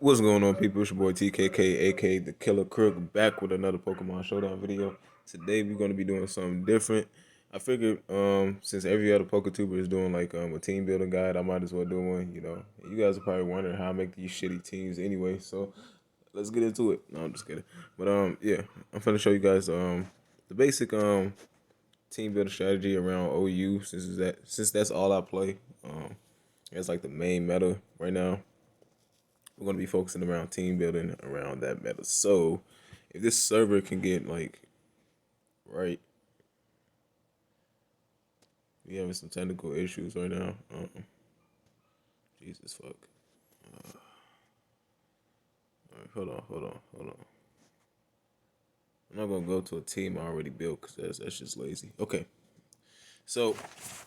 What's going on, people? It's your boy TKK, aka the Killer Krook, back with another Pokemon Showdown video. Today we're gonna be doing something different. I figured, since every other PokeTuber is doing like a team building guide, I might as well do one. You guys are probably wondering how I make these shitty teams anyway. So let's get into it. No, I'm just kidding. But yeah, I'm gonna show you guys the basic team building strategy around OU since that's all I play. It's like the main meta right now. We're going to be focusing around team building around that meta. So if this server can get like right, we having some technical issues right now. Jesus fuck. All right, hold on. I'm not gonna go to a team I already built because that's just lazy. Okay. So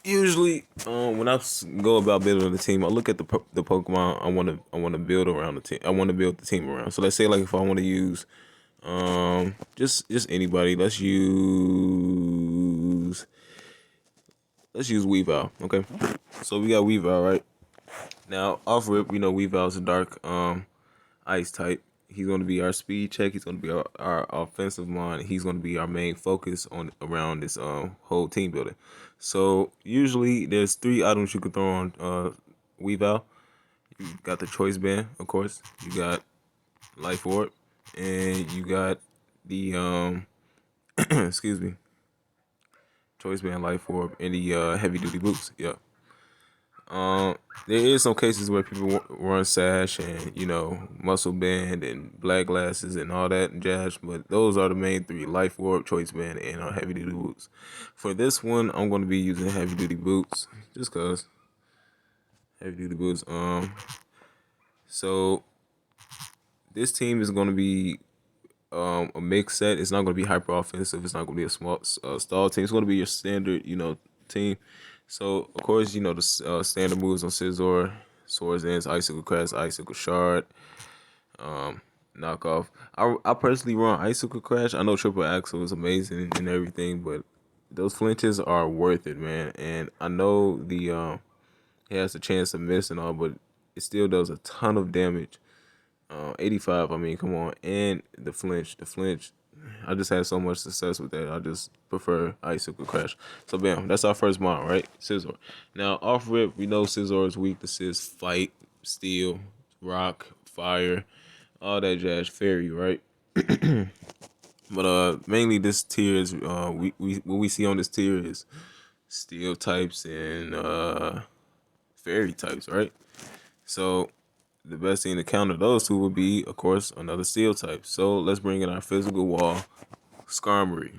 usually, when go about building a team, I look at the Pokemon I want to build around the team. I want to build the team around. So let's say like if I want to use just anybody. Let's use Weavile. Okay, so we got Weavile right now. Off rip, we know Weavile's a dark ice type. He's going to be our speed check. He's going to be our offensive line. He's going to be our main focus on around this whole team building. So usually there's 3 items you could throw on Weavile. You got the choice band, of course. You got life orb, and you got the excuse me, choice band, life orb, and the heavy duty boots. Yeah. There is some cases where people run sash and muscle band and black glasses and all that jazz, but those are the main 3: life orb, choice band, and heavy duty boots. For this one, I'm going to be using heavy duty boots just cause heavy duty boots. So this team is going to be a mix set. It's not going to be hyper offensive. It's not going to be a small stall team. It's going to be your standard, team. So of course, the standard moves on Scizor, Swords Ends, Icicle Crest, Icicle Shard, knockoff. I personally run Icicle Crash. I know Triple Axle is amazing and everything, but those flinches are worth it, man. And I know he has a chance to miss and all, but it still does a ton of damage. 85, I mean, come on. And the flinch. I just had so much success with that. I just prefer Icicle Crash. So, bam, that's our first mod, right? Scizor. Now, off rip, we know Scizor is weak to Sizz, fight, steel, rock, fire, all that jazz, fairy, right? But mainly this tier is what we see on this tier is steel types and fairy types, right? So the best thing to counter those two would be, of course, another steel type. So let's bring in our physical wall, Skarmory.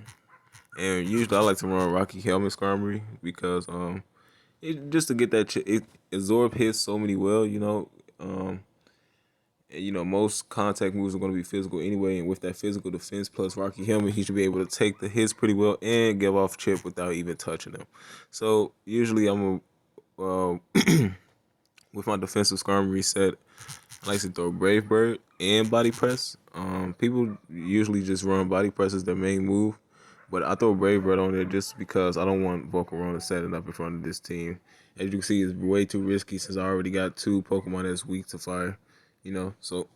And usually I like to run Rocky Helmet Skarmory because just to get that it absorb hits so many well, most contact moves are going to be physical anyway, and with that physical defense plus Rocky Helmet, he should be able to take the hits pretty well and give off chip without even touching them. So usually I'm with my defensive Skarmory set, I like to throw Brave Bird and Body Press. People usually just run Body Press as their main move, but I throw Brave Bird on there just because I don't want Volcarona setting up in front of this team. As you can see, it's way too risky since I already got 2 Pokemon that's weak to fire. So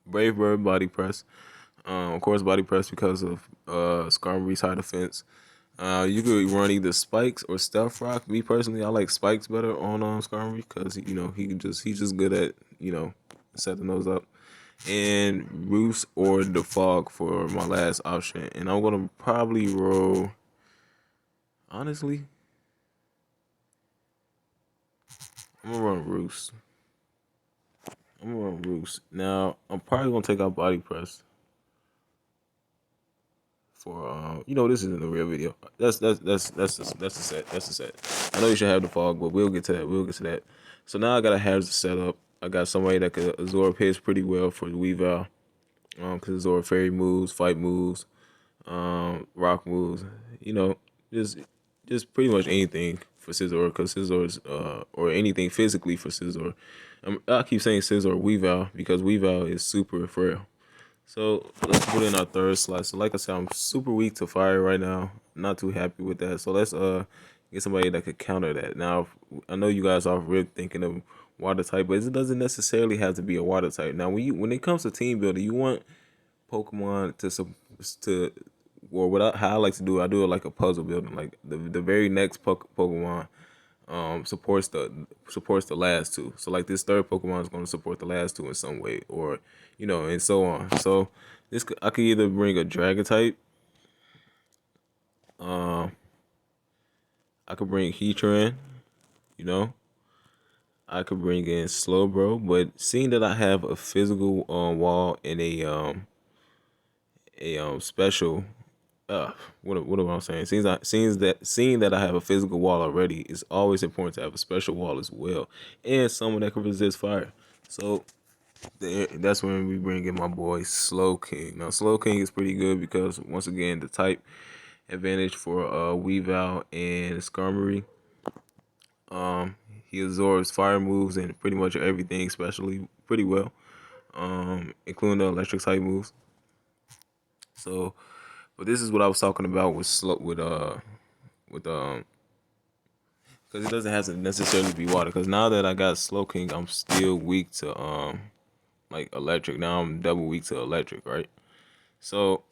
Brave Bird, Body Press. Of course, Body Press because of Skarmory's high defense. You could run either Spikes or Stealth Rock. Me personally, I like Spikes better on Skarmory because he's just good at setting those up. And Roost or the Fog for my last option. And I'm gonna probably roll. Honestly, I'm gonna run Roost. Now I'm probably gonna take out Body Press for this isn't a real video. That's the set. That's the set. I know you should have the fog, but we'll get to that. So now I got a hazard set up. I got somebody that could absorb hits pretty well for Weavile. Cause absorb fairy moves, fight moves, rock moves, just pretty much anything for Scizor, cause Scizor's or anything physically for Scizor. I keep saying Scizor Weavile because Weavile is super frail. So let's put in our third slot. So like I said, I'm super weak to fire right now. Not too happy with that. So let's get somebody that could counter that. Now I know you guys are really thinking of water type, but it doesn't necessarily have to be a water type. Now, when it comes to team building, you want Pokemon to or what how I like to do, I do it like a puzzle building. Like the very next Pokemon supports the last two. So like this third Pokemon is going to support the last two in some way, or and so on. So I could either bring a Dragon type, um, I could bring Heatran, you know, I could bring in Slowbro, but seeing that I have a physical wall and a special what am I saying? Seeing that I have a physical wall already, it's always important to have a special wall as well, and someone that can resist fire. So that's when we bring in my boy Slow King. Now Slow King is pretty good because once again the type advantage for Weavile and Skarmory. Um, he absorbs fire moves and pretty much everything, especially pretty well, including the electric type moves. So, but this is what I was talking about with with because it doesn't have to necessarily be water. Because now that I got Slow King, I'm still weak to like electric. Now I'm double weak to electric, right? So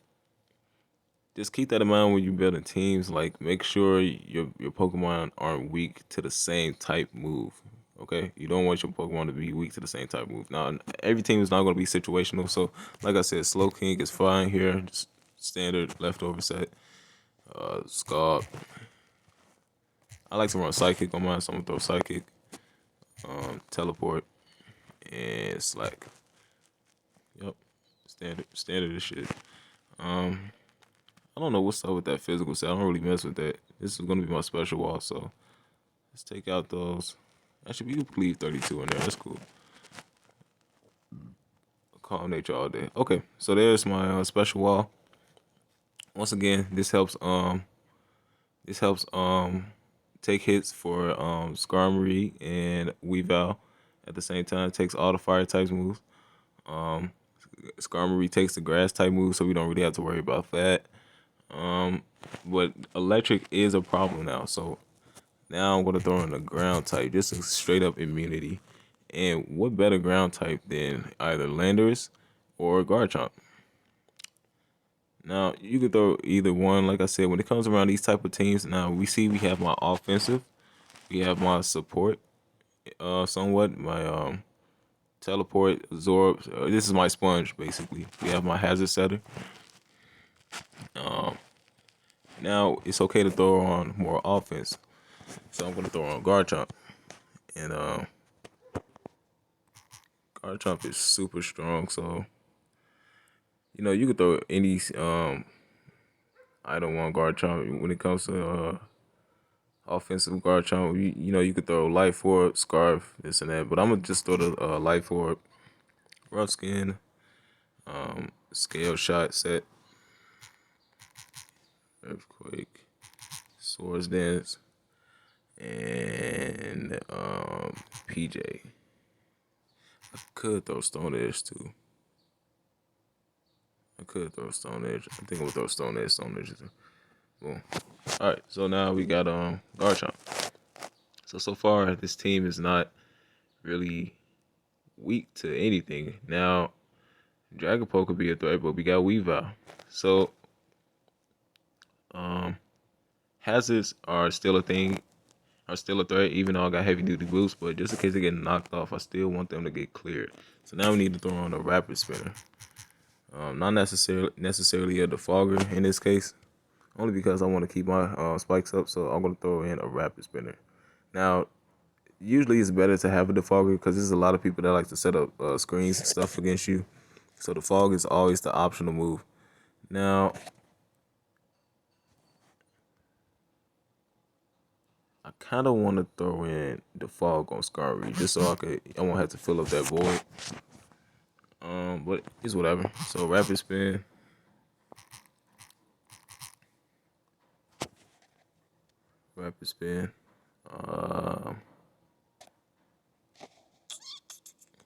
just keep that in mind when you're building teams. Like make sure your Pokemon aren't weak to the same type move. Okay, you don't want your Pokemon to be weak to the same type move. Now every team is not going to be situational. So like I said, Slow King is fine here. Just standard leftover set. Scald. I like to run Psychic on mine, so I'm gonna throw Psychic, Teleport, and Slack. Yep, standard as shit. Um, I don't know what's up with that physical set. I don't really mess with that. This is gonna be my special wall, so let's take out those. Actually, we can leave 32 in there. That's cool. Calm nature all day. Okay, so there's my special wall. Once again, this helps take hits for Skarmory and Weavile. At the same time, it takes all the fire types moves. Um, Skarmory takes the grass type moves, so we don't really have to worry about that. Um, but electric is a problem now, so now I'm gonna throw in the ground type, just a straight up immunity. And what better ground type than either Landorus or Garchomp? Now you can throw either one. Like I said, when it comes around these type of teams, now we have my offensive, we have my support, somewhat my teleport, absorb. This is my sponge basically. We have my hazard setter. Um, Now it's okay to throw on more offense, so I'm gonna throw on Garchomp, and Garchomp is super strong. So you could throw any item on Garchomp when it comes to offensive Garchomp. You could throw Life Orb, Scarf, this and that, but I'm gonna just throw the Life Orb, Rough Skin, Scale Shot set, Earthquake, Swords Dance, and PJ. I could throw Stone Edge too. I could throw Stone Edge. I think I'm gonna throw Stone Edge. Stone Edge. Boom. All right. So now we got Garchomp. So far this team is not really weak to anything. Now Dragapult could be a threat, but we got Weavile. So hazards are still a thing. Are still a threat, even though I got heavy duty boost. But just in case they get knocked off, I still want them to get cleared. So now we need to throw on a Rapid Spinner. Not necessarily a defogger in this case, only because I want to keep my spikes up. So I'm gonna throw in a Rapid Spinner. Now, usually it's better to have a defogger because there's a lot of people that like to set up screens and stuff against you. So the fog is always the optional move. Now, I kind of want to throw in the fog on Skarmory just so I won't have to fill up that void. But it's whatever. So Rapid Spin. Rapid Spin.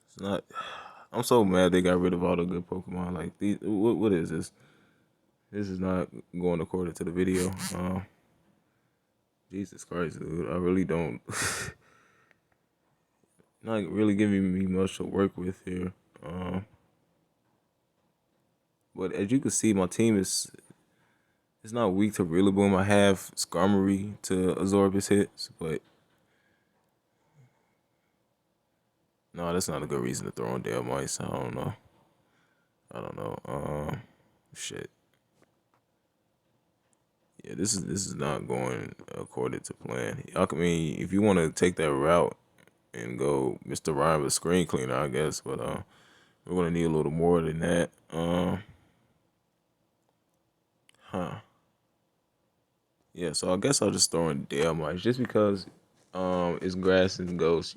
It's not. I'm so mad they got rid of all the good Pokemon. Like these, what is this? This is not going according to the video. Jesus Christ, dude! I really don't. not really giving me much to work with here. Um, but as you can see, my team is it's not weak to Really Boom. I have Skarmory to absorb his hits, but no, that's not a good reason to throw in Dale Mice. I don't know. I don't know. Shit. Yeah, this is not going according to plan. I mean, if you want to take that route and go Mr. Rhyme with screen cleaner, I guess, but we're gonna need a little more than that. Huh. Yeah, so I guess I'll just throw in Dale Mice just because it's grass and ghost,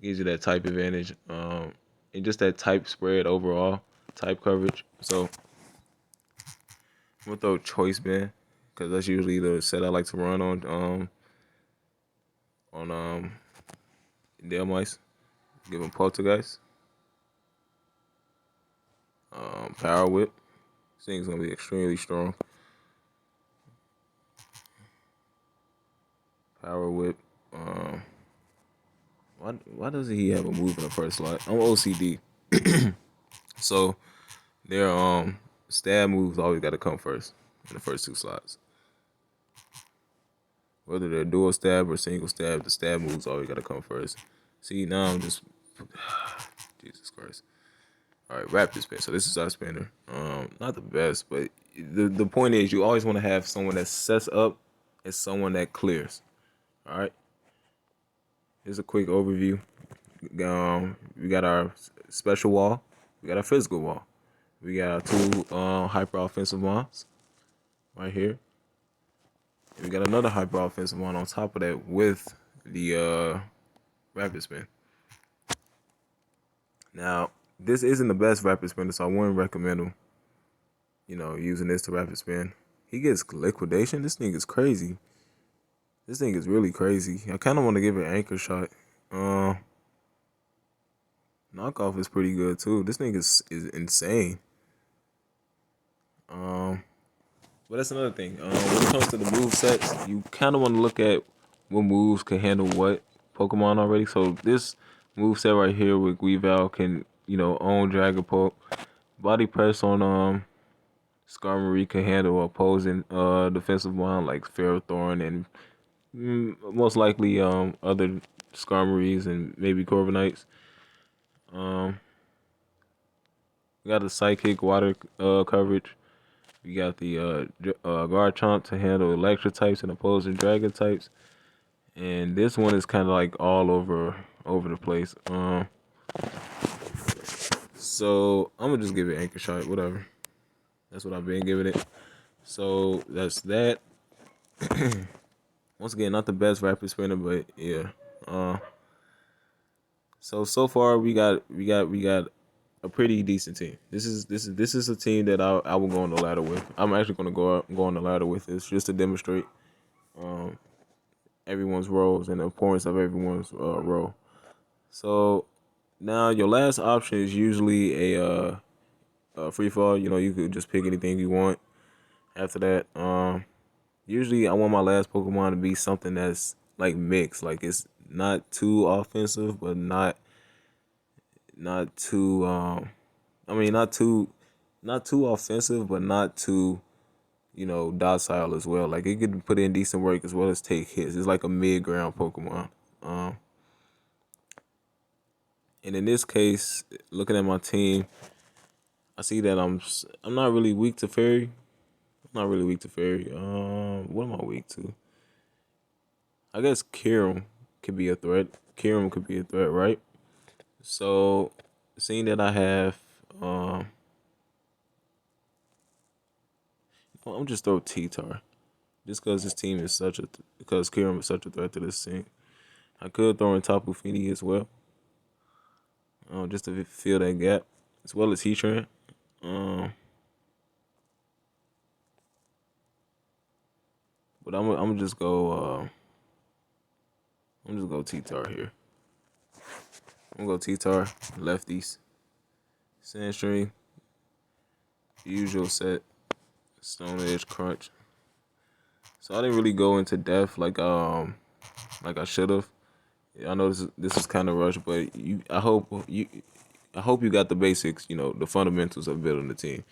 gives you that type advantage. And just that type spread overall, type coverage. So I'm gonna throw choice band because that's usually the set I like to run on Dale Mice. Give him poltergeist, power whip. This thing's gonna be extremely strong. Power whip. Um, why doesn't he have a move in the first slot? I'm OCD, so their stab moves always got to come first in the first two slots. Whether they're dual stab or single stab, the stab moves always got to come first. See, now I'm just Jesus Christ. All right, rapid spin. So this is our spinner. Not the best, but the point is you always want to have someone that sets up and someone that clears. All right. Here's a quick overview. We got our special wall. We got our physical wall. We got our two hyper offensive wands right here. And we got another hyper offensive wand on top of that with the rapid spin. Now, this isn't the best rapid spinner, so I wouldn't recommend him, using this to rapid spin. He gets liquidation. This thing is crazy. This thing is really crazy. I kind of want to give it an anchor shot. Knockoff is pretty good too. This thing is insane. But that's another thing. When it comes to the move sets, you kind of want to look at what moves can handle what Pokemon already. So this move set right here with Weavile can, own Dragon Poke. Body press on Skarmory can handle opposing defensive one like Ferrothorn and most likely other Skarmories and maybe Corviknights. We got the Psychic Water coverage. We got the Garchomp to handle electric types and opposing dragon types. And this one is kind of like all over the place. So I'm gonna just give it anchor shot, whatever. That's what I've been giving it. So that's that. Once again, not the best rapid spinner, but yeah. So far we got a pretty decent team. This is a team that I will go on the ladder with. I'm actually gonna go on the ladder with this just to demonstrate everyone's roles and the importance of everyone's role. So now your last option is usually a free fall. You could just pick anything you want. After that, usually I want my last Pokemon to be something that's like mixed, like it's not too offensive, but not too I mean not too offensive, but not too docile as well. Like it could put in decent work as well as take hits. It's like a mid-ground Pokemon. And in this case, looking at my team, I see that I'm not really weak to Fairy. I'm not really weak to Fairy. What am I weak to? I guess Kyurem could be a threat. Kyurem could be a threat, right? So, seeing that I have, I'm just throw T-Tar. Just because this team is because Kyurem is such a threat to this team. I could throw in Tapu Fini as well. Just to fill that gap. As well as Heatran. But I'm just go T-Tar here. I'm gonna go T-Tar, lefties. Sandstream. Usual set. Stone Edge Crunch. So I didn't really go into depth like I should have. I know this is kind of rushed, but I hope you got the basics. You know, the fundamentals of building the team.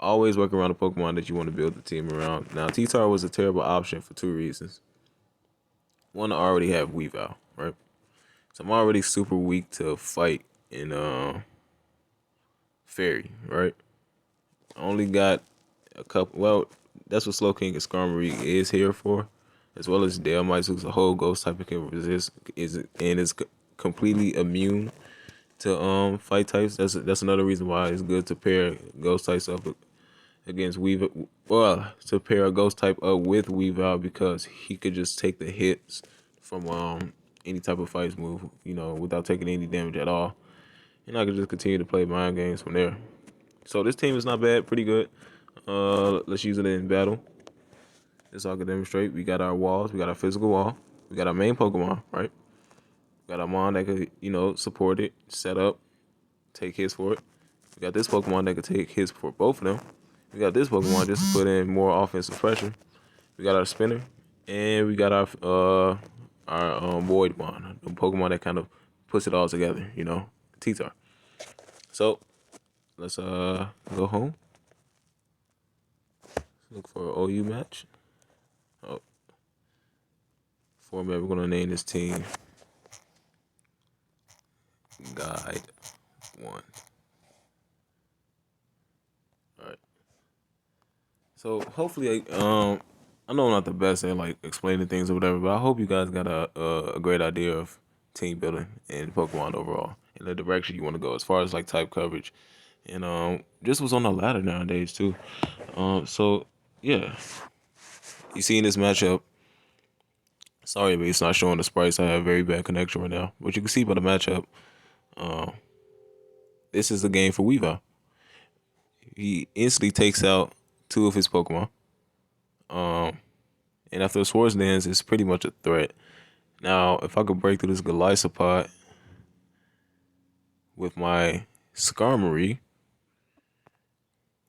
Always work around the Pokemon that you want to build the team around. Now, T-Tar was a terrible option for two reasons. One, I already have Weavile, right? So I'm already super weak to fight in Fairy, right? I only got a couple. Well, that's what Slow King and Skarmory is here for, as well as Dale who's a whole ghost type that can resist is completely immune to fight types. That's another reason why it's good to pair ghost types up against Weavile. Well, to pair a ghost type up with Weavile because he could just take the hits from any type of fights move, you know, without taking any damage at all. And I could just continue to play mind games from there. So this team is not bad, pretty good. Let's use it in battle. That's all I can demonstrate. We got our walls, we got our physical wall, we got our main Pokemon, right? We got our Mon that could, you know, support it, set up, take hits for it. We got this Pokemon that could take hits for both of them. We got this Pokemon just to put in more offensive pressure. We got our Spinner, and we got our Void Mon, the Pokemon that kind of puts it all together, you know, T-Tar. So let's go home. Look for an OU match. Oh, format we're gonna name this team Guide 1. All right. So hopefully, I know I'm not the best at like explaining things or whatever, but I hope you guys got a great idea of team building and Pokemon overall and the direction you want to go as far as like type coverage. And just was on the ladder nowadays too. So yeah, you seen this matchup. Sorry, but it's not showing the sprites. I have a very bad connection right now. But you can see by the matchup, uh, this is the game for Weavile. He instantly takes out two of his Pokemon. Um, and after the Swords Dance, it's pretty much a threat. Now, if I could break through this Golisopod with my Skarmory,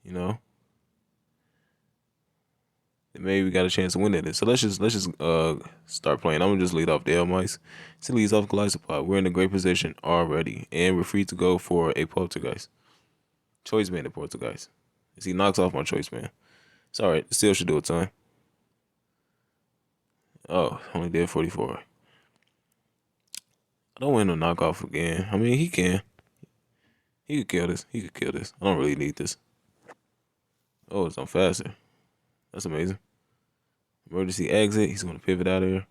you know, then maybe we got a chance to win it. So let's just start playing. I'm gonna just lead off the Elmice. He leads off Golisopod. We're in a great position already, and we're free to go for a Poltergeist. Choice Man, the Poltergeist. As he knocks off my Choice Man. It's alright. Still should do a ton. Oh, only did 44. I don't want him to knock off again. I mean, he can. He could kill this. He could kill this. I don't really need this. Oh, it's on faster. That's amazing. Emergency exit. He's gonna pivot out of here.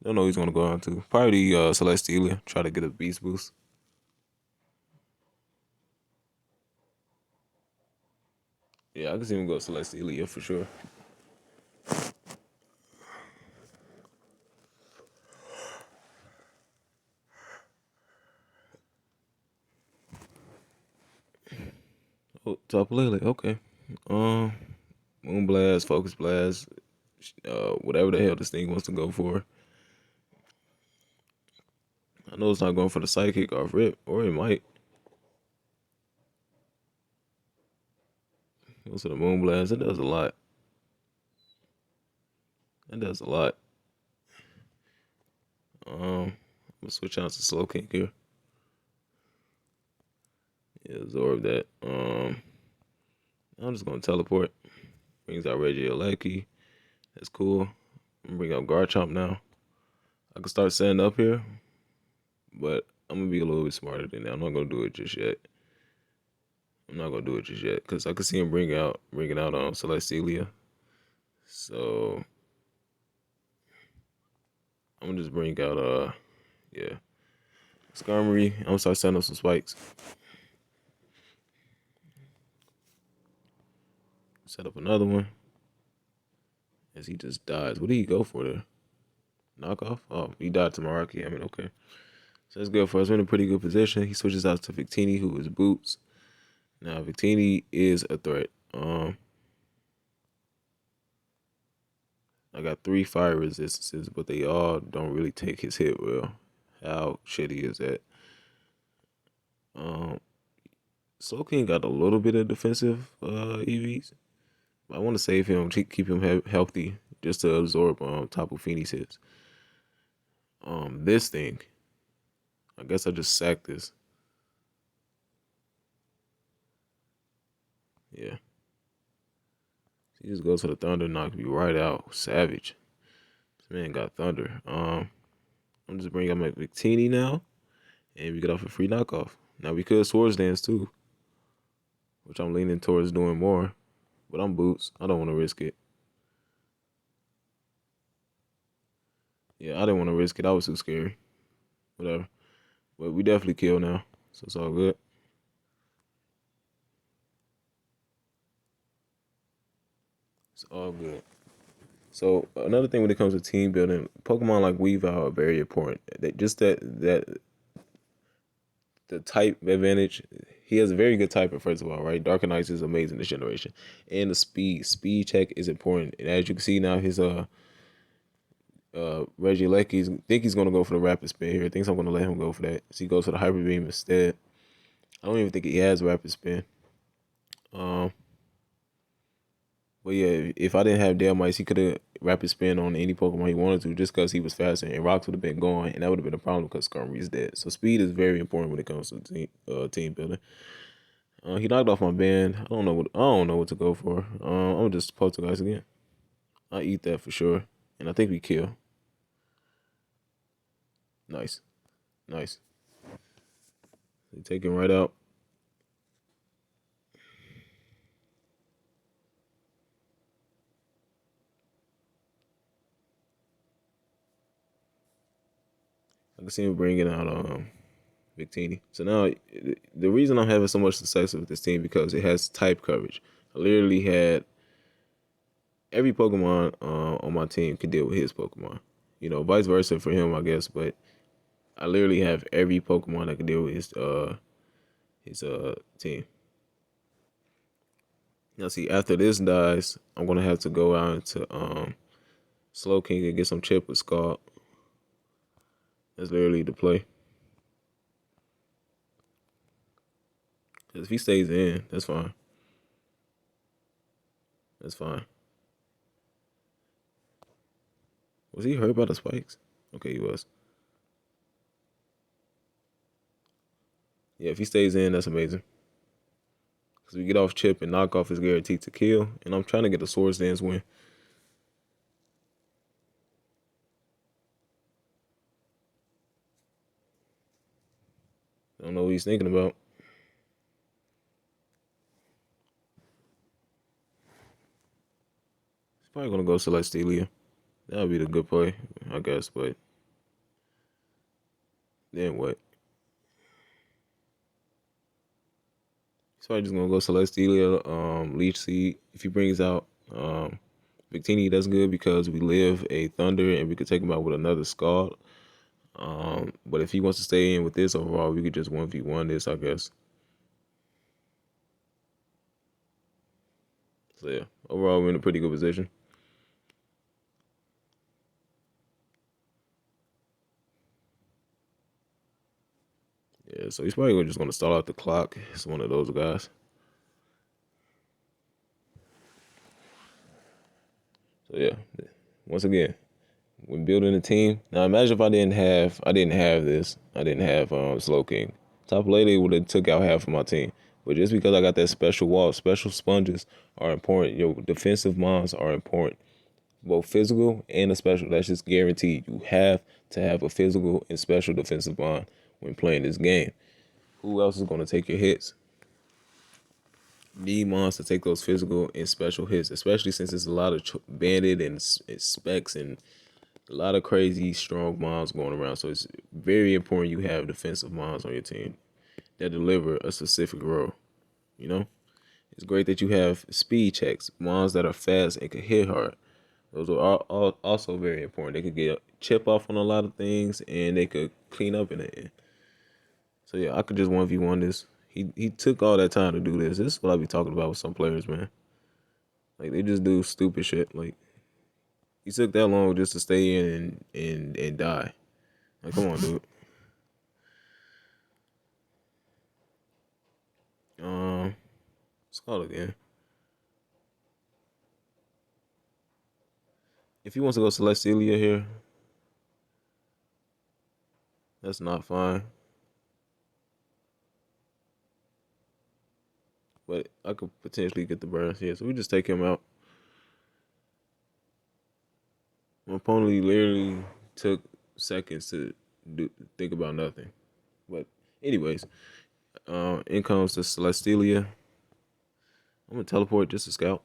Don't know who he's gonna go on to. Probably Celesteela. Try to get a beast boost. Yeah, I can see him go Celesteela for sure. Oh, top Lele. Okay. Um, Moon Blast, Focus Blast, whatever the hell this thing wants to go for. I know it's not going for the Psychic off rip, or it might. Goes to the Moon Blast. It does a lot. It does a lot. I'm gonna switch out to Slow King here. Yeah, absorb that. I'm just gonna teleport. Brings out Regieleki. That's cool. I'm gonna bring up Garchomp now. I can start setting up here, but I'm gonna be a little bit smarter than that. I'm not gonna do it just yet. I'm not gonna do it just yet because I can see him bringing out Celestelia. So I'm gonna just bring out yeah Skarmory. I'm gonna start setting up some spikes. Set up another one as he just dies. What did he go for there? Knockoff? Oh, he died to Maraki. I mean, okay. So that's good for us. We're in a pretty good position. He switches out to Victini, who is Boots. Now, Victini is a threat. I got 3 fire resistances, but they all don't really take his hit well. How shitty is that? Um, Slow King got a little bit of defensive EVs. I want to save him, keep him healthy, just to absorb Tapu Fini's hits. This thing, I guess I just sacked this. Yeah, he just goes to the Thunder, knocks me right out. Savage. This man got Thunder. I'm just bringing up my Victini now, and we get off a free knockoff. Now we could Swords Dance too, which I'm leaning towards doing more, but I'm Boots. I don't want to risk it. Yeah, I didn't want to risk it. I was too scary. Whatever. But we definitely kill now, so it's all good. It's all good. So another thing when it comes to team building, Pokemon like Weavile are very important. That the type advantage. He has a very good typer, first of all, right? Dark and Ice is amazing this generation. And the speed check is important. And as you can see now, his Reggie Lecky's think he's gonna go for the rapid spin here. Thinks I'm gonna let him go for that. So he goes for the hyper beam instead. I don't even think he has rapid spin. Um, but yeah, if I didn't have Dale Mice, he could have rapid spin on any Pokemon he wanted to, just because he was faster, and Rocks would have been going, and that would have been a problem because Skarmory's dead. So speed is very important when it comes to team building. He knocked off my band. I don't know what to go for. I'm just Poltergeist again. I eat that for sure, and I think we kill. Nice, nice. They take him right out. I can see him bringing out Victini. So now the reason I'm having so much success with this team because it has type coverage. I literally had every Pokemon on my team could deal with his Pokemon. You know, vice versa for him, I guess. But I literally have every Pokemon that could deal with his team. Now, see, after this dies, I'm gonna have to go out into Slow King and get some chip with Scald. That's literally the play. Cause if he stays in, that's fine. That's fine. Was he hurt by the spikes? Okay, he was. Yeah, if he stays in, that's amazing. Cause we get off chip and knockoff is guaranteed to kill, and I'm trying to get the Swords Dance win. I don't know what he's thinking about. He's probably gonna go Celestelia. That would be the good play, I guess. But then what? He's probably just gonna go Celestelia, Leech Seed. If he brings out Victini, that's good because we live a Thunder and we could take him out with another Scald. But if he wants to stay in with this overall, we could just 1v1 this, I guess. So yeah, overall we're in a pretty good position. Yeah, so he's probably just gonna stall out the clock. It's one of those guys. So yeah, once again, when building a team. Now imagine if I didn't have this. I didn't have Slow King. Top Lady would have took out half of my team. But just because I got that special wall, special sponges are important. Your defensive mons are important. Both physical and a special. That's just guaranteed. You have to have a physical and special defensive bond when playing this game. Who else is going to take your hits? Need mons to take those physical and special hits, especially since there's a lot of banded and specs and a lot of crazy strong mons going around. So it's very important you have defensive mons on your team that deliver a specific role. You know, it's great that you have speed checks, mons that are fast and can hit hard. Those are all also very important. They could get chip off on a lot of things and they could clean up in the end. So yeah, I could just 1v1 this. He took all that time to do this. This is what I be talking about with some players, man. Like they just do stupid shit. Like he took that long just to stay in and die. Like come on, dude. It's called again. If he wants to go Celestelia here, that's not fine. But I could potentially get the burns here. So we just take him out. My opponent literally took seconds to think about nothing. But anyways, in comes the Celestelia. I'm gonna teleport just to scout.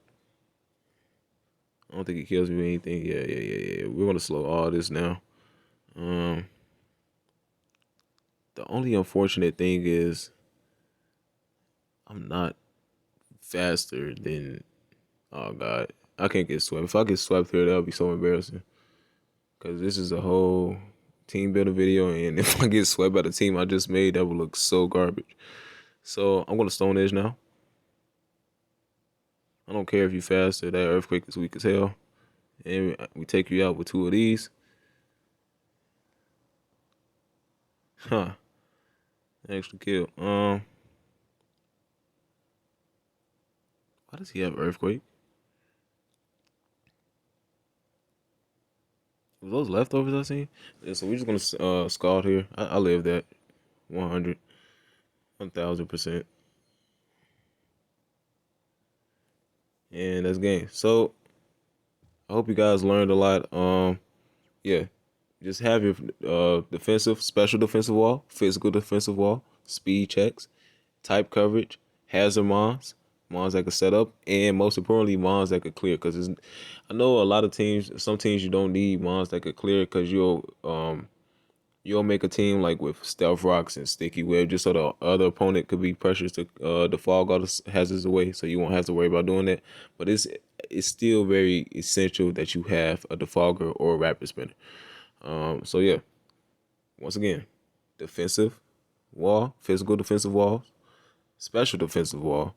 I don't think it kills me with anything. Yeah. We're gonna slow all this now. Um, the only unfortunate thing is I'm not faster than. Oh God, I can't get swept. If I get swept here, that would be so embarrassing. Cause this is a whole team builder video, and if I get swept by the team I just made, that would look so garbage. So I'm gonna Stone Edge now. I don't care if you faster. That Earthquake is weak as hell, and we take you out with two of these. Huh? Extra kill. Why does he have Earthquake? Was those leftovers I seen? Yeah, so we're just gonna Scald here. I live that 100, 1000%, and that's game. So I hope you guys learned a lot. Yeah, just have your defensive, special defensive wall, physical defensive wall, speed checks, type coverage, hazard mons that could set up, and most importantly, mons that could clear. Because I know a lot of teams, some teams you don't need mons that could clear because you'll make a team like with stealth rocks and sticky web just so the other opponent could be pressured to the fog all the hazards away, so you won't have to worry about doing that. But it's still very essential that you have a defogger or a rapid spinner. So yeah, once again, defensive wall, physical defensive wall, special defensive wall,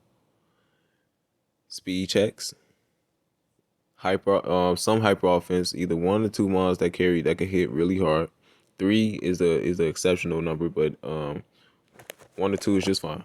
speed checks, some hyper offense, either one or two mons that carry that can hit really hard. Three is the exceptional number, but one or two is just fine.